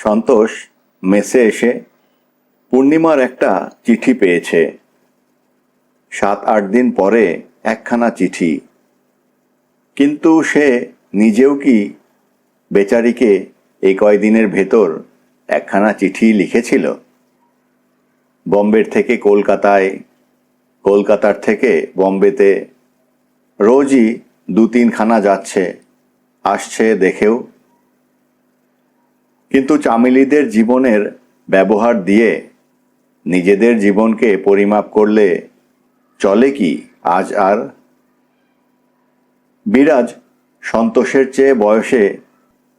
সন্তোষ মেসে এসে পূর্ণিমার একটা চিঠি পেয়েছে। 7-8 দিন পরে একখানা চিঠি। কিন্তু সে নিজেও কি বেচারিকে এই কয়দিনের ভেতর একখানা চিঠি লিখেছিল? বম্বের থেকে কলকাতায়, কলকাতার থেকে বম্বেতে রোজই 2-3 খানা যাচ্ছে, আসছে দেখেও। কিন্তু চামেলিদের জীবনের ব্যবহার দিয়ে নিজেদের জীবনকে পরিমাপ করলে চলে কি আজ আর? বিরাজ সন্তোষের চেয়ে বয়সে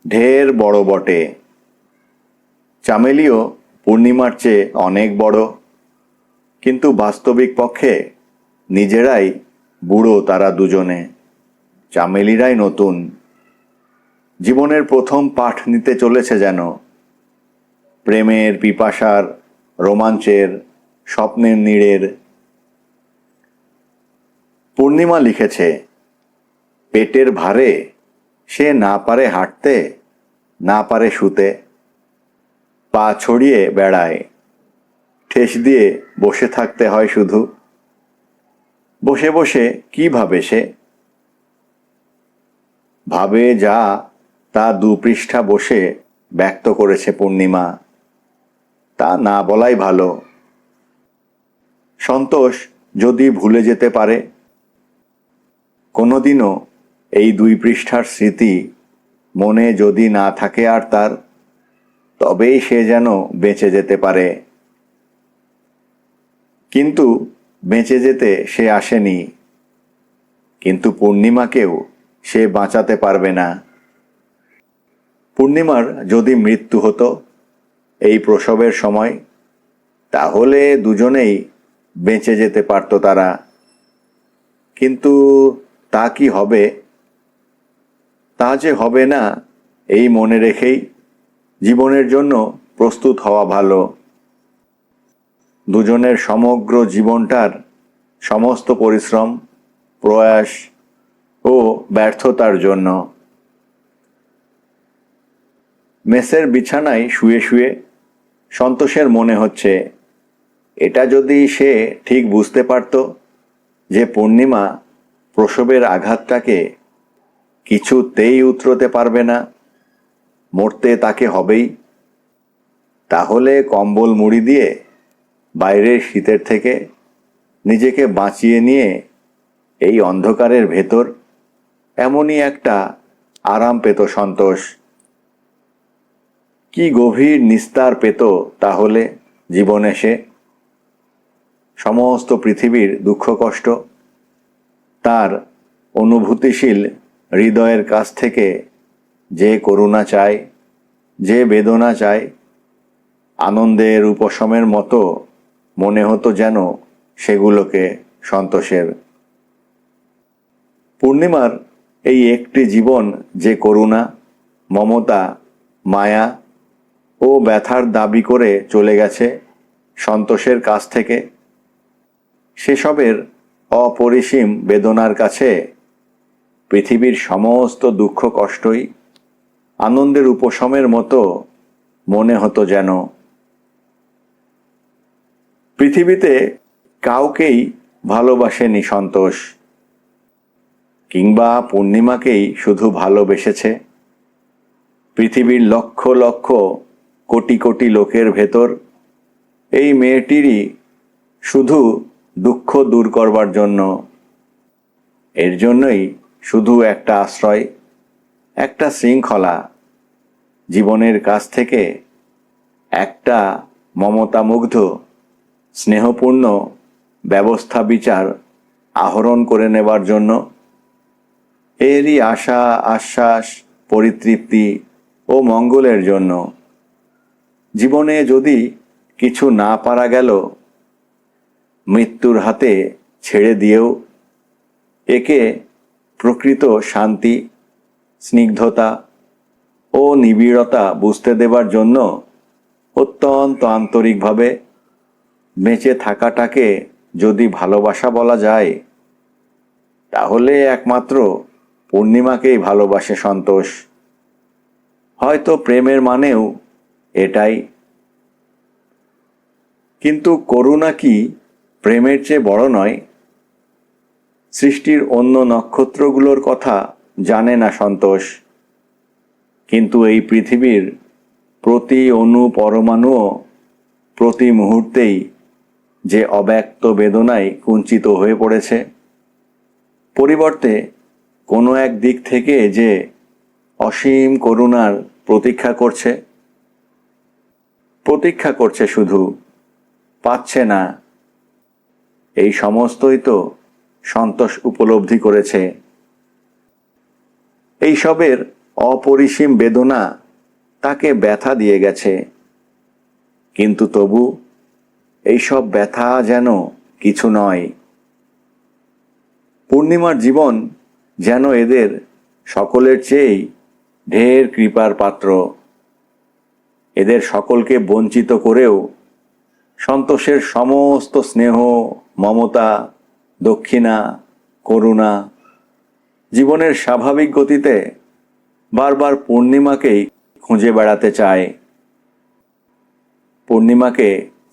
ঢের বড় বটে। চামেলিও পূর্ণিমার চেয়ে অনেক বড়, কিন্তু বাস্তবিক পক্ষে নিজেরাই বুড়ো তারা দুজনে। চামেলিরাই নতুন, জীবনের প্রথম পাঠ নিতে চলেছে যেন। প্রেমের, পিপাসার, রোমাঞ্চের, স্বপ্নের নীড়ের। পূর্ণিমা লিখেছে, পেটের ভারে সে না পারে হাঁটতে, না পারে শুতে, পা ছড়িয়ে বেড়ায়, ঠেস দিয়ে বসে থাকতে হয় শুধু। বসে বসে কি ভাবে সে? ভাবে যা তা 2 পৃষ্ঠা বসে ব্যক্ত করেছে পূর্ণিমা, তা না বলাই ভালো। সন্তোষ যদি ভুলে যেতে পারে, কোনোদিনও এই 2 পৃষ্ঠার স্মৃতি মনে যদি না থাকে আর তার, তবেই সে যেন বেঁচে যেতে পারে। কিন্তু বেঁচে যেতে সে আসেনি, কিন্তু পূর্ণিমাকেও সে বাঁচাতে পারবে না। পূর্ণিমার যদি মৃত্যু হতো এই প্রসবের সময়, তাহলে দুজনেই বেঁচে যেতে পারত তারা। কিন্তু তা কি হবে? তা যে হবে না, এই মনে রেখেই জীবনের জন্য প্রস্তুত হওয়া ভালো। দুজনের সমগ্র জীবনটার সমস্ত পরিশ্রম, প্রয়াস ও ব্যর্থতার জন্য। মেসের বিছানায় শুয়ে শুয়ে সন্তোষের মনে হচ্ছে, এটা যদি সে ঠিক বুঝতে পারত যে পূর্ণিমা প্রসবের আঘাতটাকে কিছুতেই উতরোতে পারবে না, মরতে তাকে হবেই, তাহলে কম্বল মুড়ি দিয়ে বাইরের শীতের থেকে নিজেকে বাঁচিয়ে নিয়ে এই অন্ধকারের ভেতর এমনই একটা আরাম পেত সন্তোষ। কি গভীর নিস্তার পেত তাহলে জীবনে সে। সমস্ত পৃথিবীর দুঃখ কষ্ট তার অনুভূতিশীল হৃদয়ের কাছ থেকে যে করুণা চায়, যে বেদনা চায়, আনন্দের উপশমের মতো মনে হতো যেন সেগুলোকে সন্তোষের। পূর্ণিমার এই একটি জীবন যে করুণা, মমতা, মায়া ও ব্যথার দাবি করে চলে গেছে সন্তোষের কাছ থেকে, সেসবের অপরিসীম বেদনার কাছে পৃথিবীর সমস্ত দুঃখ কষ্টই আনন্দের উপশমের মতো মনে হতো যেন। পৃথিবীতে কাউকেই ভালোবাসেনি সন্তোষ, কিংবা পূর্ণিমাকেই শুধু ভালোবেসেছে। পৃথিবীর লক্ষ লক্ষ কোটি কোটি লোকের ভেতর এই মেয়েটিরই শুধু দুঃখ দূর করবার জন্য। এর জন্যই শুধু একটা আশ্রয়, একটা শৃঙ্খলা, জীবনের কাছ থেকে একটা মমতামুগ্ধ স্নেহপূর্ণ ব্যবস্থা বিচার আহরণ করে নেবার জন্য। এরই আশা, আশ্বাস, পরিতৃপ্তি ও মঙ্গলের জন্য। জীবনে যদি কিছু না পারা গেল, মৃত্যুর হাতে ছেড়ে দিয়েও একে প্রকৃত শান্তি, স্নিগ্ধতা ও নিবিড়তা বুঝতে দেবার জন্য অত্যন্ত আন্তরিকভাবে বেঁচে থাকাটাকে যদি ভালোবাসা বলা যায়, তাহলে একমাত্র পূর্ণিমাকেই ভালোবাসে সন্তোষ। হয়তো প্রেমের মানেও এটাই। কিন্তু করুণা কি প্রেমের চেয়ে বড় নয়? সৃষ্টির অন্য নক্ষত্রগুলোর কথা জানে না সন্তোষ, কিন্তু এই পৃথিবীর প্রতি অণু পরমাণুও প্রতি মুহূর্তেই যে অব্যক্ত বেদনায় কুঞ্চিত হয়ে পড়েছে, পরিবর্তে কোনো এক দিক থেকে যে অসীম করুণার প্রতীক্ষা করছে শুধু, পাচ্ছে না। এই সমস্তই তো সন্তোষ উপলব্ধি করেছে। এইসবের অপরিসীম বেদনা তাকে ব্যথা দিয়ে গেছে, কিন্তু তবু এইসব ব্যথা যেন কিছু নয়। পূর্ণিমার জীবন যেন এদের সকলের চেয়েই ঢের কৃপার পাত্র। এদের সকলকে বঞ্চিত করেও সন্তোষের সমস্ত স্নেহ, মমতা, দক্ষিণা, করুণা জীবনের স্বাভাবিক গতিতে বারবার পূর্ণিমাকেই খুঁজে বেড়াতে চায়। পূর্ণিমাকে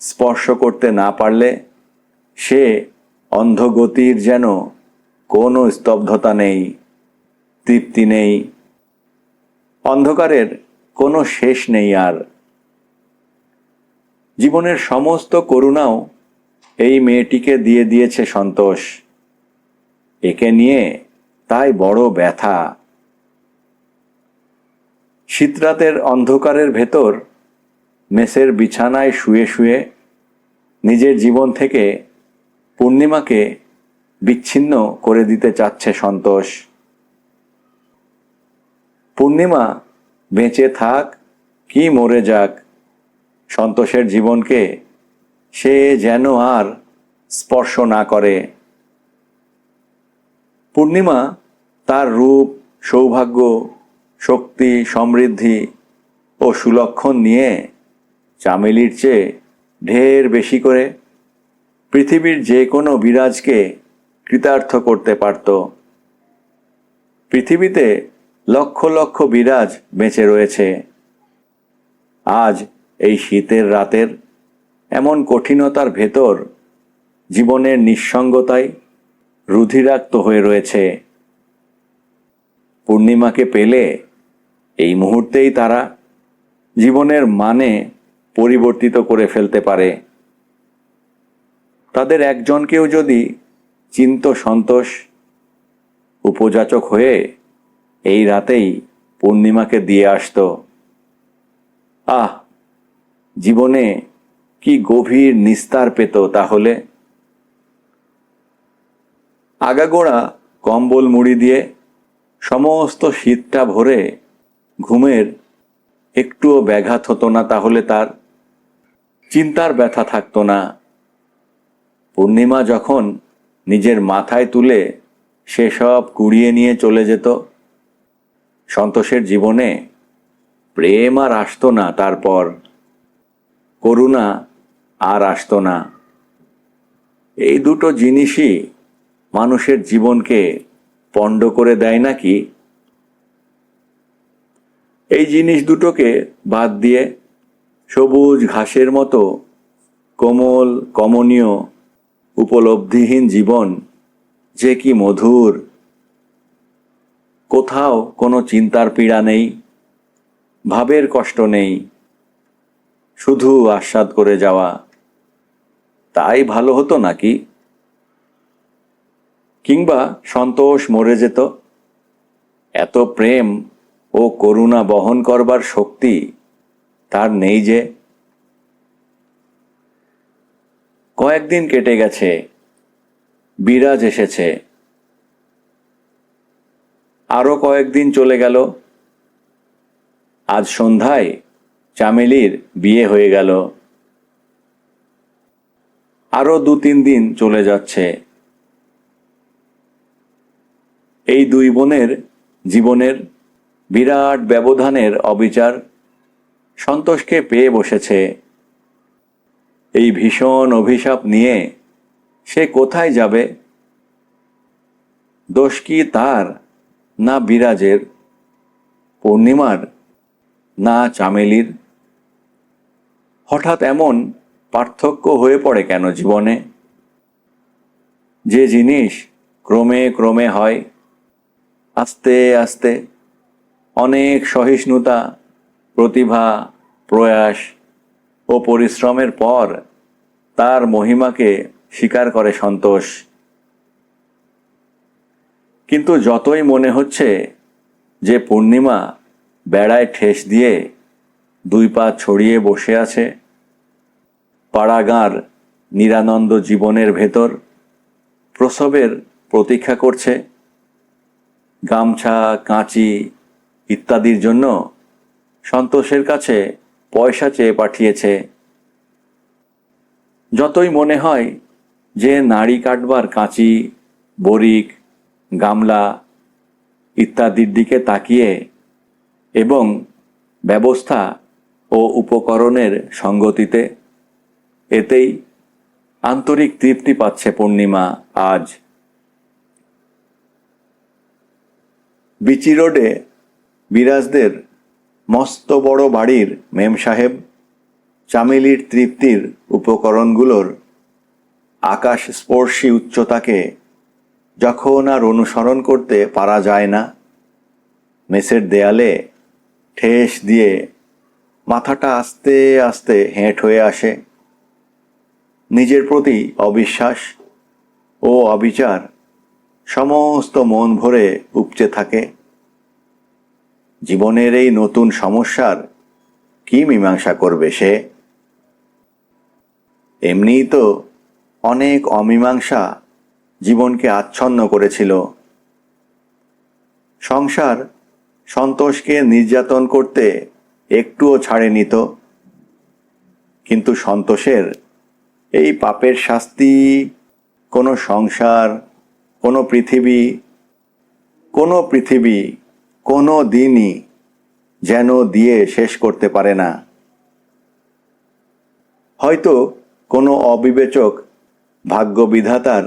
স্পর্শ করতে না পারলে সে অন্ধগতির যেন কোনো স্তব্ধতা নেই, তৃপ্তি নেই, অন্ধকারের কোনো শেষ নেই আর। জীবনের সমস্ত করুণাও এই মেয়েটিকে দিয়ে দিয়েছে সন্তোষ। একে নিয়ে তাই বড় ব্যথা। শীতরাতের অন্ধকারের ভেতর মেসের বিছানায় শুয়ে শুয়ে নিজের জীবন থেকে পূর্ণিমাকে বিচ্ছিন্ন করে দিতে চাচ্ছে সন্তোষ। পূর্ণিমা বেঁচে থাক কি মরে যাক, সন্তোষের জীবনকে সে যেন আর স্পর্শ না করে। পূর্ণিমা তার রূপ, সৌভাগ্য, শক্তি, সমৃদ্ধি ও সুলক্ষণ নিয়ে চামেলির চেয়ে ঢের বেশি করে পৃথিবীর যে কোনো বিরাজকে কৃতার্থ করতে পারত। পৃথিবীতে লক্ষ লক্ষ বিরাজ বেঁচে রয়েছে। আজ এই শীতের রাতের এমন কঠিনতার ভেতর জীবনের নিঃসঙ্গতায় রুধিরাক্ত হয়ে রয়েছে। পূর্ণিমাকে পেলে এই মুহূর্তেই তারা জীবনের মানে পরিবর্তিত করে ফেলতে পারে। তাদের একজনকেও যদি চিন্ত সন্তোষ, উপযাচক হয়ে এই রাতেই পূর্ণিমাকে দিয়ে আসত, আহ, জীবনে কি গভীর নিস্তার পেত তাহলে। আগাগোড়া কম্বল মুড়ি দিয়ে সমস্ত শীতটা ভরে ঘুমের একটুও ব্যাঘাত হতো না তাহলে, তার চিন্তার ব্যথা থাকতো না। পূর্ণিমা যখন নিজের মাথায় তুলে সেসব কুড়িয়ে নিয়ে চলে যেত, সন্তোষের জীবনে প্রেম আর আসতো না, তারপর করুণা আর আসতো না। এই দুটো জিনিসই মানুষের জীবনকে পণ্ড করে দেয় নাকি? এই জিনিস দুটোকে বাদ দিয়ে সবুজ ঘাসের মতো কোমল, কমনীয়, উপলব্ধিহীন জীবন যে কি মধুর। কোথাও কোনো চিন্তার পীড়া নেই, ভাবের কষ্ট নেই, শুধু আস্বাদ করে যাওয়া। তাই ভালো হতো নাকি? কিংবা সন্তোষ মরে যেত? এত প্রেম ও করুণা বহন করবার শক্তি তার নেই যে। কয়েকদিন কেটে গেছে, বিরাজ এসেছে, আরো কয়েকদিন চলে গেল। আজ সন্ধ্যায় চামেলির বিয়ে হয়ে গেল। আরো 2-3 দিন চলে যাচ্ছে। এই দুই বোনের জীবনের বিরাট ব্যবধানের অবিচার সন্তোষকে পেয়ে বসেছে। এই ভীষণ অভিশাপ নিয়ে সে কোথায় যাবে? দোষ কি তার, না বিরাজের, পূর্ণিমার, না চামেলির? হঠাৎ এমন পার্থক্য হয়ে পড়ে কেন জীবনে? যে জিনিস ক্রমে ক্রমে হয়, আস্তে আস্তে, অনেক সহিষ্ণুতা, প্রতিভা, প্রয়াস ও পরিশ্রমের পর তার মহিমাকে স্বীকার করে সন্তোষ। কিন্তু যতই মনে হচ্ছে যে পূর্ণিমা বেড়ায় ঠেস দিয়ে দুই পা ছড়িয়ে বসে আছে পাড়াগাঁর নিরানন্দ জীবনের ভেতর, প্রসবের প্রতীক্ষা করছে, গামছা, কাঁচি ইত্যাদির জন্য সন্তোষের কাছে পয়সা চেয়ে পাঠিয়েছে, যতই মনে হয় যে নাড়ি কাটবার কাঁচি, বরিক, গামলা ইত্যাদির দিকে তাকিয়ে এবং ব্যবস্থা ও উপকরণের সঙ্গতিতে এতেই আন্তরিক তৃপ্তি পাচ্ছে পূর্ণিমা আজ। বিচি রোডে বিরাজদের মস্ত বড় বাড়ির মেম সাহেব চামেলির তৃপ্তির উপকরণগুলোর আকাশস্পর্শী উচ্চতাকে যখন আর অনুসরণ করতে পারা যায় না, মেসের দেয়ালে ঠেস দিয়ে মাথাটা আস্তে আস্তে হেঁট হয়ে আসে। নিজের প্রতি অবিশ্বাস ও অবিচার সমস্ত মন ভরে উপচে থাকে। জীবনের এই নতুন সমস্যার কি মীমাংসা করবে সে? এমনিই তো অনেক অমীমাংসা জীবনকে আচ্ছন্ন করেছিল। সংসার সন্তোষকে নির্যাতন করতে একটুও ছাড়েনি তো। কিন্তু সন্তোষের এই পাপের শাস্তি কোনো সংসার, কোনো পৃথিবী কোনো দিনই যেন দিয়ে শেষ করতে পারে না। হয়তো কোনো অবিবেচক ভাগ্যবিধাতার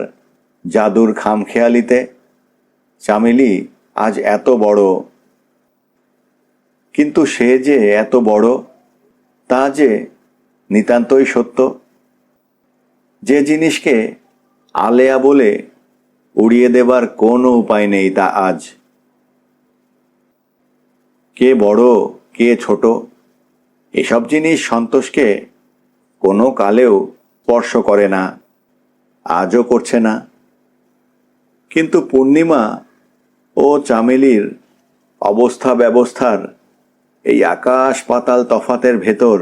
জাদুর খামখেয়ালিতে চামেলি আজ এত বড়, কিন্তু সে যে এত বড় তা যে নিতান্তই সত্য। যে জিনিসকে আলেয়া বলে উড়িয়ে দেবার কোনো উপায় নেই তা আজ। কে বড় কে ছোট এসব জিনিস সন্তোষকে কোনো কালেও স্পর্শ করে না, আজও করছে না। কিন্তু পূর্ণিমা ও চামেলির অবস্থা ব্যবস্থার এই আকাশ পাতাল তফাতের ভেতর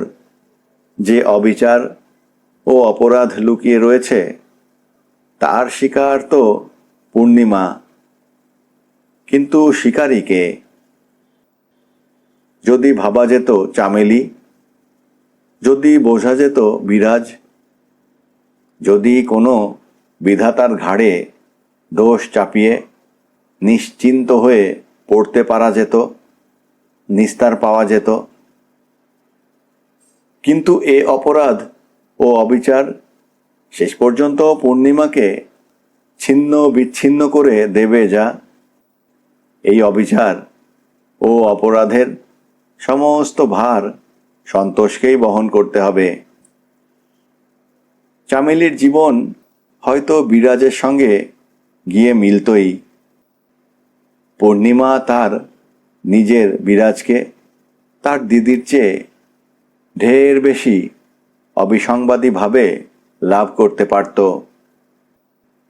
যে অবিচার ও অপরাধ লুকিয়ে রয়েছে তার শিকার তো পূর্ণিমা, কিন্তু শিকারী কে? যদি ভাবা যেত চামেলি, যদি বোঝা যেত বিরাজ, যদি কোনো বিধাতার ঘাড়ে দোষ চাপিয়ে নিশ্চিন্ত হয়ে পড়তে পারা যেত, নিস্তার পাওয়া যেত। কিন্তু এ অপরাধ ও অবিচার শেষ পর্যন্ত পূর্ণিমাকে ছিন্ন বিচ্ছিন্ন করে দেবে যা। এই অবিচার ও অপরাধের সমস্ত ভার সন্তোষকেই বহন করতে হবে। চামেলির জীবন হয়তো বিরাজের সঙ্গে গিয়ে মিলতই। পূর্ণিমা তার নিজের বিরাজকে তার দিদির চেয়ে ঢের বেশি অবিসংবাদীভাবে লাভ করতে পারত।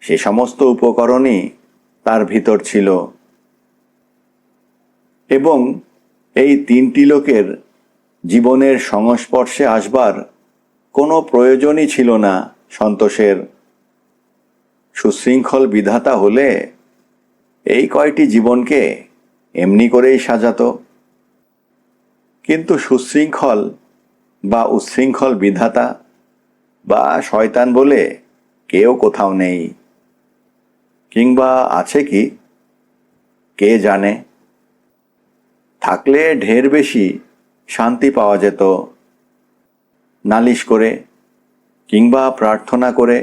সে সমস্ত উপকরণই তার ভিতর ছিল এবং এই তিনটি লোকের জীবনের সংস্পর্শে আসবার কোনো প্রয়োজনই ছিল না সন্তোষের। সুশৃঙ্খল বিধাতা হলে এই কয়টি জীবনকে এমনি করেই সাজাতো। কিন্তু সুশৃঙ্খল বা উচ্ছৃঙ্খল বিধাতা বা শয়তান বলে কেউ কোথাও নেই, কিংবা আছে কি কে জানে। থাকলে ঢের বেশি শান্তি পাওয়া যেত, নালিশ করে কিংবা প্রার্থনা করে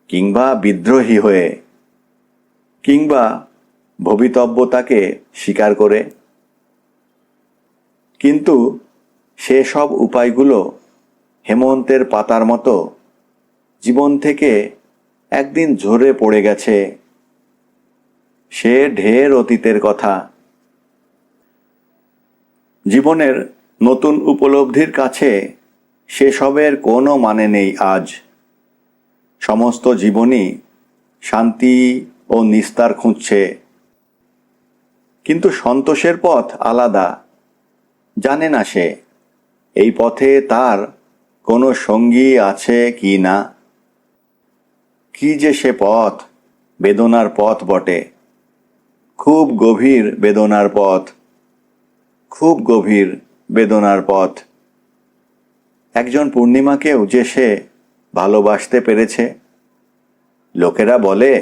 কিংবা বিদ্রোহী হয়ে কিংবা ভবিতব্যতাকে স্বীকার করে। কিন্তু সেসব উপায়গুলো হেমন্তের পাতার মতো জীবন থেকে একদিন ঝরে পড়ে গেছে। সে ঢের অতীতের কথা। জীবনের নতুন উপলব্ধির কাছে সেসবের কোনো মানে নেই আজ। সমস্ত জীবনই শান্তি ও নিস্তার খুঁজছে। কিন্তু সন্তোষের পথ আলাদা। জানে না সে এই পথে তার কোনো সঙ্গী আছে কি না। কি যে সে পথ, বেদনার পথ বটে। খুব গভীর বেদনার পথ, খুব গভীর বেদনার পথ। একজন পূর্ণিমাকেও যে সে ভালোবাসতে পেরেছে। লোকেরা বলে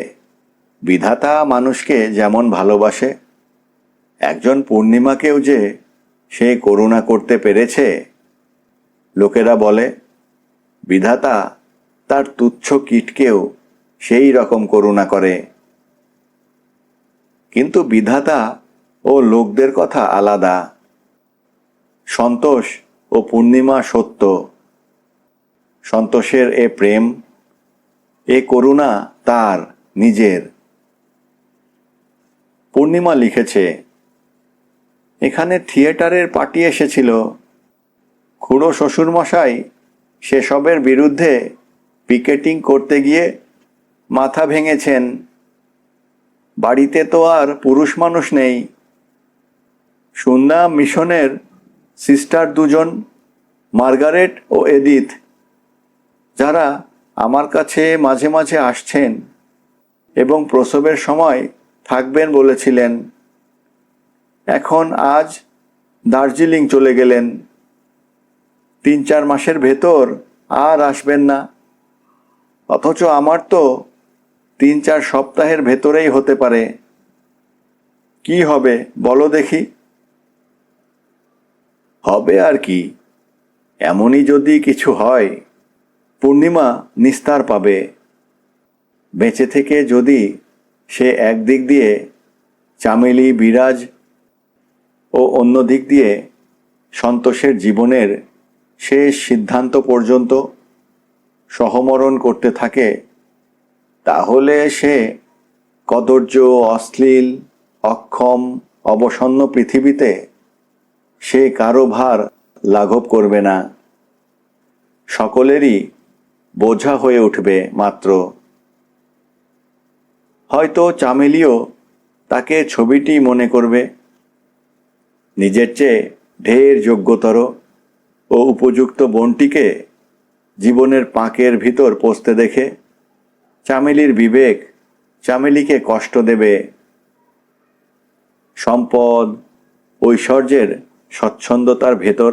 বিধাতা মানুষকে যেমন ভালোবাসে, একজন পূর্ণিমাকেও যে সে করুণা করতে পেরেছে। লোকেরা বলে বিধাতা তার তুচ্ছ কীটকেও সেই রকম করুণা করে। কিন্তু বিধাতা ও লোকদের কথা আলাদা। সন্তোষ ও পূর্ণিমা সত্য। সন্তোষের এ প্রেম, এ করুণা তার নিজের। পূর্ণিমা লিখেছে, এখানে থিয়েটারের পার্টি এসেছিল। খুড়ো শ্বশুরমশাই সেসবের বিরুদ্ধে পিকেটিং করতে গিয়ে মাথা ভেঙেছেন। বাড়িতে তো আর পুরুষ মানুষ নেই। শুনলাম মিশনের সিস্টার দুজন, মার্গারেট ও এডিথ, যারা আমার কাছে মাঝে মাঝে আসছেন এবং প্রসবের সময় থাকবেন বলেছিলেন, এখন আজ দার্জিলিং চলে গেলেন। 3-4 মাসের ভেতর আর আসবেন না। অথচ আমার তো 3-4 সপ্তাহের ভেতরেই হতে পারে। কি হবে বলো দেখি? হবে আর কি, এমনই যদি কিছু হয়, পূর্ণিমা নিস্তার পাবে। বেঁচে থেকে যদি সে একদিক দিয়ে চামেলি বিরাজ ও অন্য দিক দিয়ে সন্তোষের জীবনের শেষ সিদ্ধান্ত পর্যন্ত সহমরণ করতে থাকে, তাহলে সে কদর্য, অশ্লীল, অক্ষম, অবসন্ন পৃথিবীতে সে কারো ভার লাঘব করবে না। সকলেরই বোঝা হয়ে উঠবে মাত্র। হয়তো চামেলিও তাকে ছবিটি মনে করবে। নিজের চেয়ে ঢের যোগ্যতর ও উপযুক্ত বোনটিকে জীবনের পাঁকের ভিতর পৌঁছতে দেখে চামেলির বিবেক চামেলিকে কষ্ট দেবে। সম্পদ, ঐশ্বর্যের স্বচ্ছন্দতার ভেতর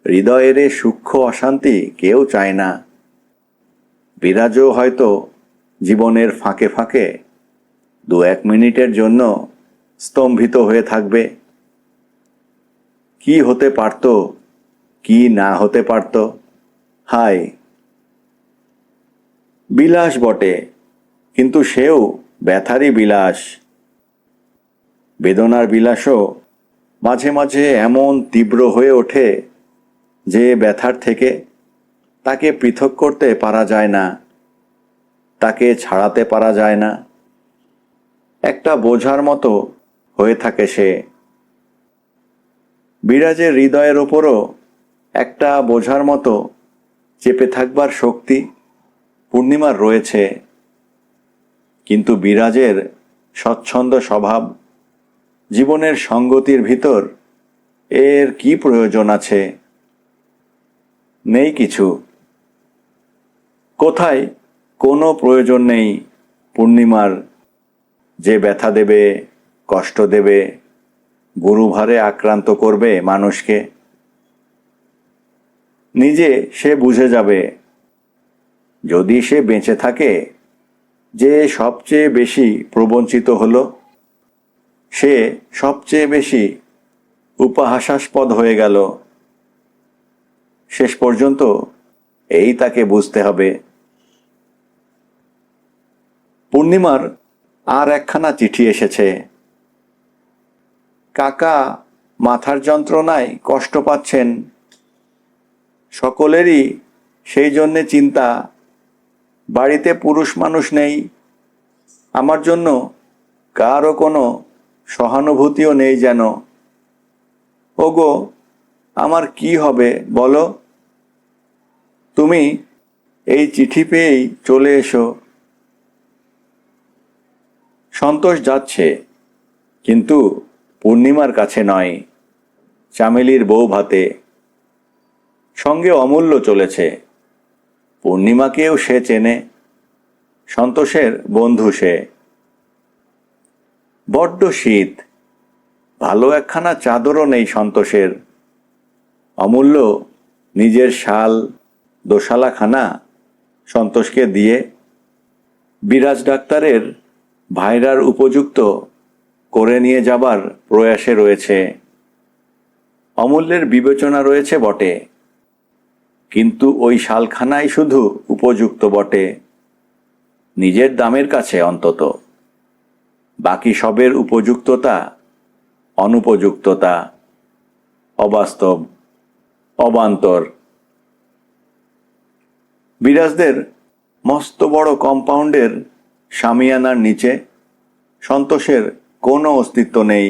হৃদয়ের সূক্ষ্ম অশান্তি কেউ চায় না। বিরাজও হয়তো জীবনের ফাঁকে ফাঁকে 2-1 মিনিটের জন্য স্তম্ভিত হয়ে থাকবে। কি হতে পারত, কি না হতে পারত, হায়! বিলাস বটে, কিন্তু সেও ব্যথারই বিলাস। বেদনার বিলাসও মাঝে মাঝে এমন তীব্র হয়ে ওঠে যে ব্যথার থেকে তাকে পৃথক করতে পারা যায় না, তাকে ছাড়াতে পারা যায় না। একটা বোঝার মতো হয়ে থাকে সে। বিরাজের হৃদয়ের ওপরও একটা বোঝার মতো চেপে থাকবার শক্তি পূর্ণিমার রয়েছে। কিন্তু বিরাজের স্বচ্ছন্দ স্বভাব, জীবনের সঙ্গতির ভিতর এর কি প্রয়োজন আছে? নেই কিছু। কোথায় কোনো প্রয়োজন নেই পূর্ণিমার, যে ব্যথা দেবে, কষ্ট দেবে, গুরুভারে আক্রান্ত করবে মানুষকে। নিজে সে বুঝে যাবে, যদি সে বেঁচে থাকে, যে সবচেয়ে বেশি প্রবঞ্চিত হলো, সে সবচেয়ে বেশি উপহাসাস্পদ হয়ে গেল। শেষ পর্যন্ত এই তাকে বুঝতে হবে। পূর্ণিমার আর একখানা চিঠি এসেছে। কাকা মাথার যন্ত্রণায় কষ্ট পাচ্ছেন। সকলেরই সেই জন্যে চিন্তা, বাড়িতে পুরুষ মানুষ নেই, আমার জন্য কারও কোনো সহানুভূতিও নেই যেন। ওগো, আমার কি হবে বলো? তুমি এই চিঠি পেয়েই চলে এসো। সন্তোষ যাচ্ছে, কিন্তু পূর্ণিমার কাছে নয়, চামেলির বউ ভাতে। সঙ্গে অমূল্য চলেছে। পূর্ণিমাকেও সে চেনে, সন্তোষের বন্ধু সে। বড্ড শীত, ভালো একখানা চাদরও নেই সন্তোষের। অমূল্য নিজের শাল দোশালাখানা সন্তোষকে দিয়ে বিরাজ ডাক্তারের ভাইরার উপযুক্ত করে নিয়ে যাবার প্রয়াসে রয়েছে। অমূল্যের বিবেচনা রয়েছে বটে, কিন্তু ওই শালখানাই শুধু উপযুক্ত বটে, নিজের দামের কাছে অন্তত। বাকি সবের উপযুক্ততা অনুপযুক্ততা, অবাস্তব, অবান্তর। বিরাজদের মস্ত বড় কম্পাউন্ডের শামিয়ানার নিচে সন্তোষের কোনো অস্তিত্ব নেই।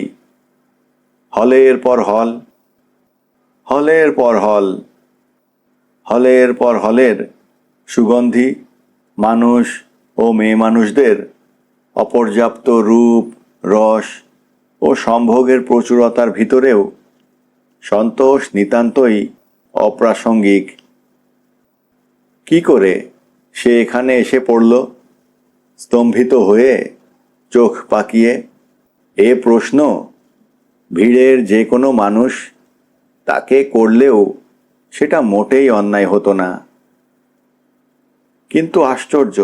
হলের পর হল, হলের পর হল, হলের পর হলের সুগন্ধি মানুষ ও মেয়ে মানুষদের অপর্যাপ্ত রূপ, রস ও সম্ভোগের প্রচুরতার ভিতরেও সন্তোষ নিতান্তই অপ্রাসঙ্গিক। কি করে সে এখানে এসে পড়ল? স্তম্ভিত হয়ে চোখ পাকিয়ে এ প্রশ্ন ভিড়ের যে কোনো মানুষ তাকে করলেও সেটা মোটেই অন্যায় হতো না। কিন্তু আশ্চর্য,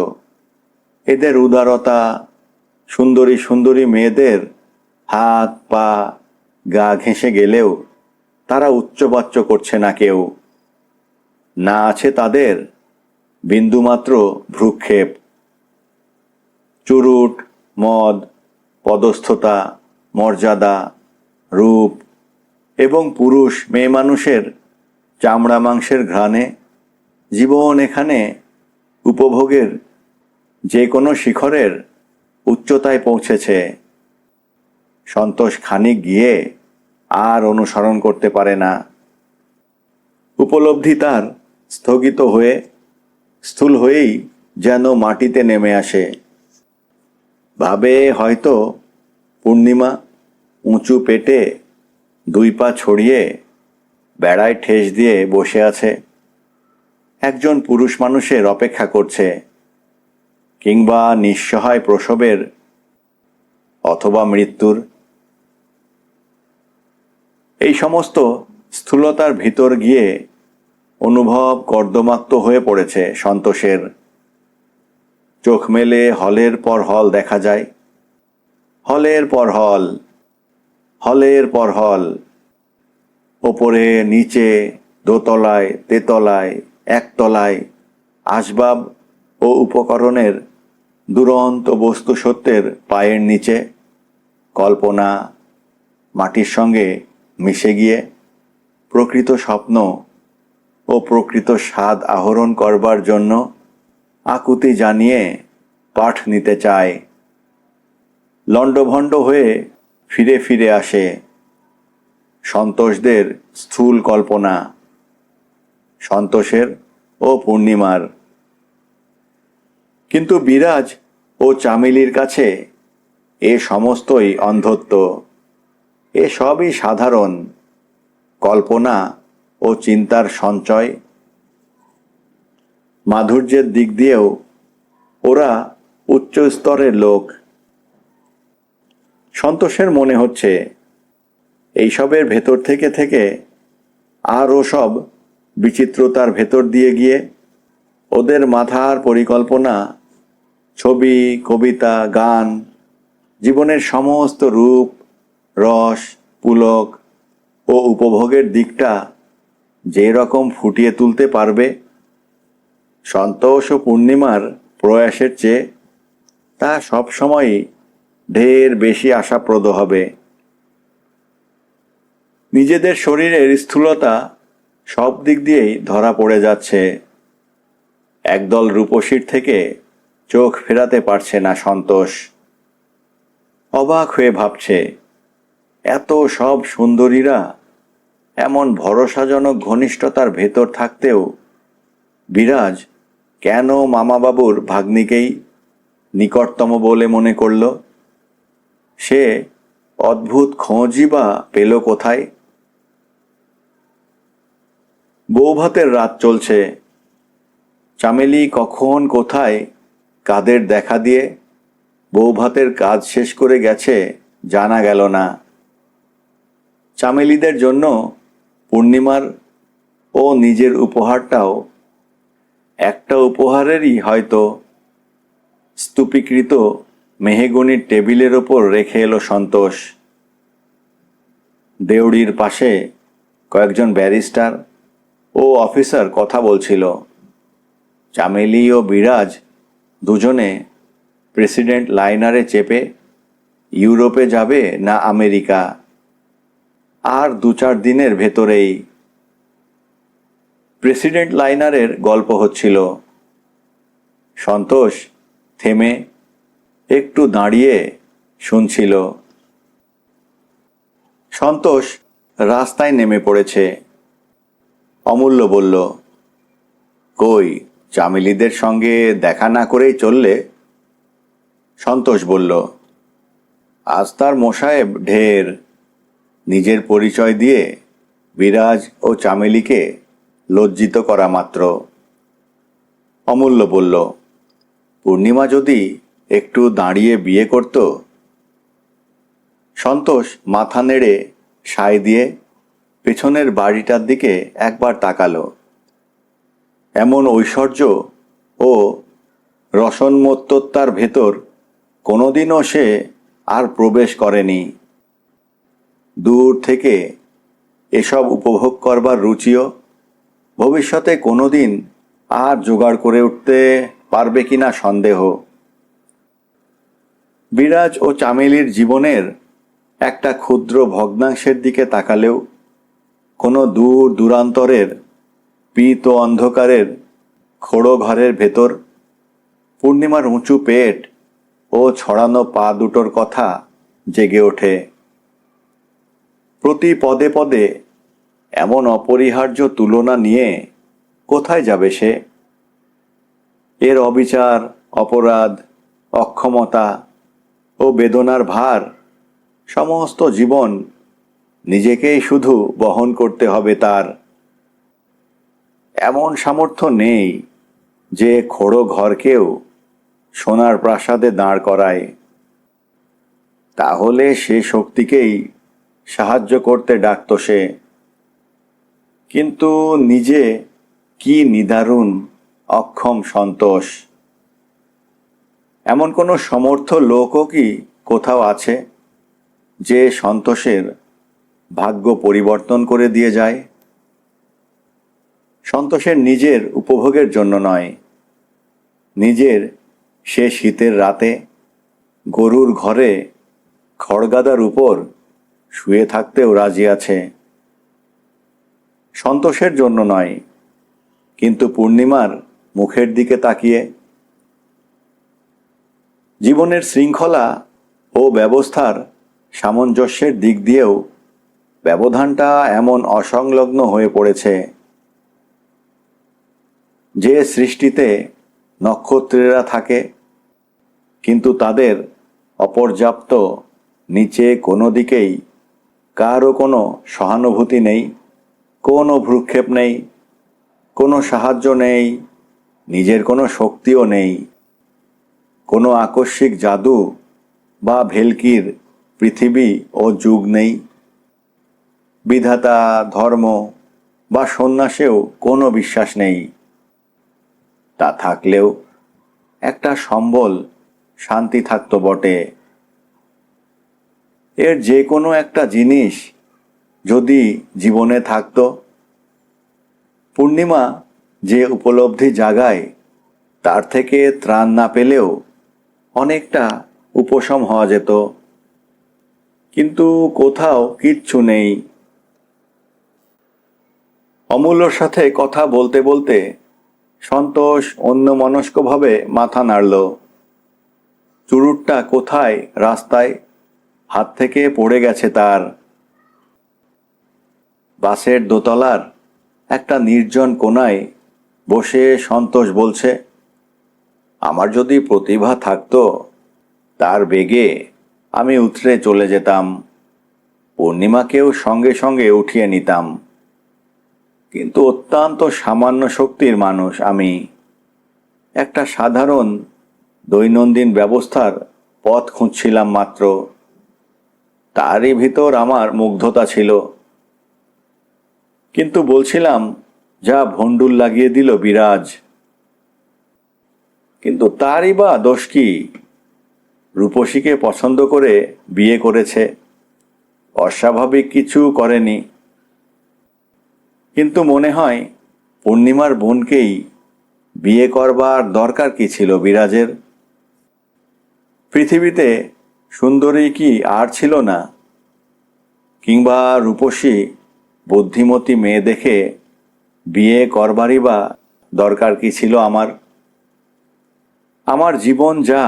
এদের উদারতা, সুন্দরী সুন্দরী মেয়েদের হাত পা গা ঘেঁষে গেলেও তারা উচ্চবাচ্য করছে না কেউ। না আছে তাদের বিন্দুমাত্র ভ্রুক্ষেপ। চুরুট, মদ, পদস্থতা, মর্যাদা, রূপ এবং পুরুষ মেয়ে মানুষের চামড়া মাংসের ঘ্রাণে জীবন এখানে উপভোগের যে কোনো শিখরের উচ্চতায় পৌঁছেছে। সন্তোষ খানিক গিয়ে আর অনুসরণ করতে পারে না। উপলব্ধি তার স্থগিত হয়ে স্থূল হয়েই যেন মাটিতে নেমে আসে। ভাবে হয়তো পূর্ণিমা উঁচু পেটে দুই পা ছড়িয়ে বেড়ায় ঠেস দিয়ে বসে আছে, একজন পুরুষ মানুষের অপেক্ষা করছে, কিংবা নিঃসহায় প্রসবের অথবা মৃত্যুর। এই সমস্ত স্থূলতার ভিতর গিয়ে অনুভব কর্দমাক্ত হয়ে পড়েছে সন্তোষের। চোখ মেলে হলের পর হল দেখা যায়, হলের পর হল, হলের পর হল। ওপরে নিচে, দোতলায়, তেতলায়, একতলায় আসবাব ও উপকরণের দুরন্ত বস্তু সত্যের পায়ের নিচে কল্পনা মাটির সঙ্গে মিশে গিয়ে প্রকৃত স্বপ্ন ও প্রকৃত স্বাদ আহরণ করবার জন্য আকুতি জানিয়ে পাঠ নিতে চায়। লণ্ডভণ্ড হয়ে ফিরে ফিরে আসে সন্তোষদের স্থূল কল্পনা, সন্তোষের ও পূর্ণিমার। কিন্তু বিরাজ ও চামেলির কাছে এ সমস্তই অন্ধত্ব। এ সবই সাধারণ কল্পনা ও চিন্তার সঞ্চয়। মাধুর্যের দিক দিয়েও ওরা উচ্চ স্তরের লোক। সন্তোষের মনে হচ্ছে এইসবের ভেতর থেকে থেকে আর ও সব বিচিত্রতার ভেতর দিয়ে গিয়ে ওদের মাথার পরিকল্পনা, ছবি, কবিতা, গান, জীবনের সমস্ত রূপ, রস, পুলক ও উপভোগের দিকটা যে রকম ফুটিয়ে তুলতে পারবে, সন্তোষ ও পূর্ণিমার প্রয়াসের চেয়ে তা সবসময়ই ঢের বেশি আশাপ্রদ হবে। নিজেদের শরীরের স্থূলতা সব দিক দিয়েই ধরা পড়ে যাচ্ছে। একদল রূপসীর থেকে চোখ ফেরাতে পারছে না সন্তোষ। অবাক হয়ে ভাবছে, এত সব সুন্দরীরা এমন ভরসাজনক ঘনিষ্ঠতার ভেতর থাকতেও বিরাজ কেন মামাবাবুর ভাগ্নিকেই নিকটতম বলে মনে করল? সে অদ্ভুত খোঁজই বা পেল কোথায়? বৌভাতের রাত চলছে। চামেলি কখন কোথায় কাদের দেখা দিয়ে বৌভাতের কাজ শেষ করে গেছে জানা গেল না। চামেলিদের জন্য পূর্ণিমার ও নিজের উপহারটাও একটা উপহারেরই হয়তো স্তূপীকৃত মেহগনির টেবিলের ওপর রেখে এলো সন্তোষ। দেউড়ির পাশে কয়েকজন ব্যারিস্টার ও অফিসার কথা বলছিল। চামেলি ও বিরাজ দুজনে প্রেসিডেন্ট লাইনারে চেপে ইউরোপে যাবে না আমেরিকা, আর 2-4 দিনের ভেতরেই। প্রেসিডেন্ট লাইনারের গল্প হচ্ছিল। সন্তোষ থেমে একটু দাঁড়িয়ে শুনছিল। সন্তোষ রাস্তায় নেমে পড়েছে। অমূল্য বলল, কই, চামেলিদের সঙ্গে দেখা না করেই চললে? সন্তোষ বলল, আজ তার মোসাহেব ঢের। নিজের পরিচয় দিয়ে বিরাজ ও চামেলিকে লজ্জিত করা মাত্র। অমূল্য বলল, পূর্ণিমা যদি একটু দাঁড়িয়ে বিয়ে করত। সন্তোষ মাথা নেড়ে সায় দিয়ে পেছনের বাড়িটার দিকে একবার তাকালো। এমন ঐশ্বর্য ও রসনমত্ততার ভেতর কোনোদিনও সে আর প্রবেশ করেনি। দূর থেকে এসব উপভোগ করবার রুচিও ভবিষ্যতে কোনোদিন আর জোগাড় করে উঠতে পারবে কিনা সন্দেহ। বিরাজ ও চামেলির জীবনের একটা ক্ষুদ্র ভগ্নাংশের দিকে তাকালেও কোনো দূর দূরান্তরের পীত অন্ধকারের খোড়ো ঘরের ভেতর পূর্ণিমার উঁচু পেট ও ছড়ানো পা দুটোর কথা জেগে ওঠে। প্রতি পদে পদে এমন অপরিহার্য তুলনা নিয়ে কোথায় যাবে সে? এর অবিচার, অপরাধ, অক্ষমতা ও বেদনার ভার সমস্ত জীবন নিজেকেই শুধু বহন করতে হবে তার। এমন সামর্থ্য নেই যে খোড়ো ঘরকেও সোনার প্রাসাদে দাঁড় করায়। তাহলে সে শক্তিকেই সাহায্য করতে ডাকত সে। কিন্তু নিজে কি নিদারুণ অক্ষম সন্তোষ। এমন কোনো সমর্থ লোকও কি কোথাও আছে যে সন্তোষের ভাগ্য পরিবর্তন করে দিয়ে যায়? সন্তোষের নিজের উপভোগের জন্য নয়, নিজের সে শীতের রাতে গরুর ঘরে খড়গাদার উপর শুয়ে থাকতেও রাজি আছে। সন্তোষের জন্য নয়, কিন্তু পূর্ণিমার মুখের দিকে তাকিয়ে। জীবনের শৃঙ্খলা ও ব্যবস্থার সামঞ্জস্যের দিক দিয়েও ব্যবধানটা এমন অসংলগ্ন হয়ে পড়েছে যে সৃষ্টিতে নক্ষত্রেরা থাকে, কিন্তু তাদের অপর্যাপ্ত নিচে কোনো দিকেই কারও কোনো সহানুভূতি নেই, কোনো ভ্রুক্ষেপ নেই, কোনো সাহায্য নেই, নিজের কোনো শক্তিও নেই, কোনো আকস্মিক জাদু বা ভেলকির পৃথিবী ও যুগ নেই। বিধাতা, ধর্ম বা সন্ন্যাসেও কোনো বিশ্বাস নেই। তা থাকলেও একটা সম্বল শান্তি থাকত বটে। এর যে কোনো একটা জিনিস যদি জীবনে থাকত, পূর্ণিমা যে উপলব্ধি জাগায় তার থেকে ত্রাণ না পেলেও অনেকটা উপশম হওয়া যেত। কিন্তু কোথাও কিচ্ছু নেই। অমূল্যর সাথে কথা বলতে বলতে সন্তোষ অন্যমনস্কভাবে মাথা নাড়ল। চুরুটটা কোথায় রাস্তায় হাত থেকে পড়ে গেছে তার। বাসের দোতলার একটা নির্জন কোণায় বসে সন্তোষ বলছে, আমার যদি প্রতিভা থাকতো তার বেগে আমি উতরে চলে যেতাম, পূর্ণিমাকেও সঙ্গে সঙ্গে উঠিয়ে নিতাম। কিন্তু অত্যন্ত সামান্য শক্তির মানুষ আমি। একটা সাধারণ দৈনন্দিন ব্যবস্থার পথ খুঁজছিলাম মাত্র। তারই ভিতর আমার মুগ্ধতা ছিল। কিন্তু বলছিলাম, যা ভণ্ডুল লাগিয়ে দিল বিরাজ। কিন্তু তারই বা দোষ কি? রূপসীকে পছন্দ করে বিয়ে করেছে, অস্বাভাবিক কিছু করেনি। কিন্তু মনে হয় পূর্ণিমার বোনকেই বিয়ে করবার দরকার কি ছিল বিরাজের? পৃথিবীতে সুন্দরী কি আর ছিল না? কিংবা রূপসী বুদ্ধিমতী মেয়ে দেখে বিয়ে করবারই বা দরকার কি ছিল আমার? আমার জীবন যা,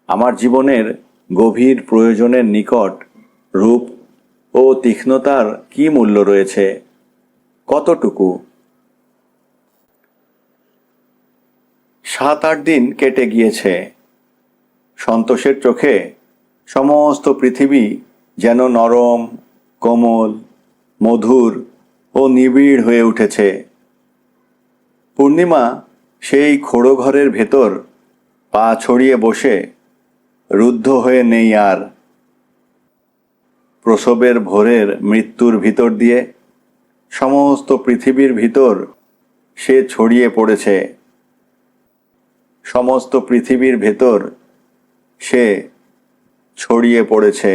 আমার জীবনের গভীর প্রয়োজনের নিকট রূপ ও তীক্ষ্ণতার কি মূল্য রয়েছে? কতটুকু? 7-8 দিন কেটে গিয়েছে। সন্তোষের চোখে সমস্ত পৃথিবী যেন নরম, কোমল, মধুর ও নিবিড় হয়ে উঠেছে। পূর্ণিমা সেই খোড়ো ঘরের ভেতর পা ছড়িয়ে বসে রুদ্ধ হয়ে নেই আর। প্রসবের ভোরের মৃত্যুর ভিতর দিয়ে সমস্ত পৃথিবীর ভিতর সে ছড়িয়ে পড়েছে। সমস্ত পৃথিবীর ভেতর সে ছড়িয়ে পড়েছে।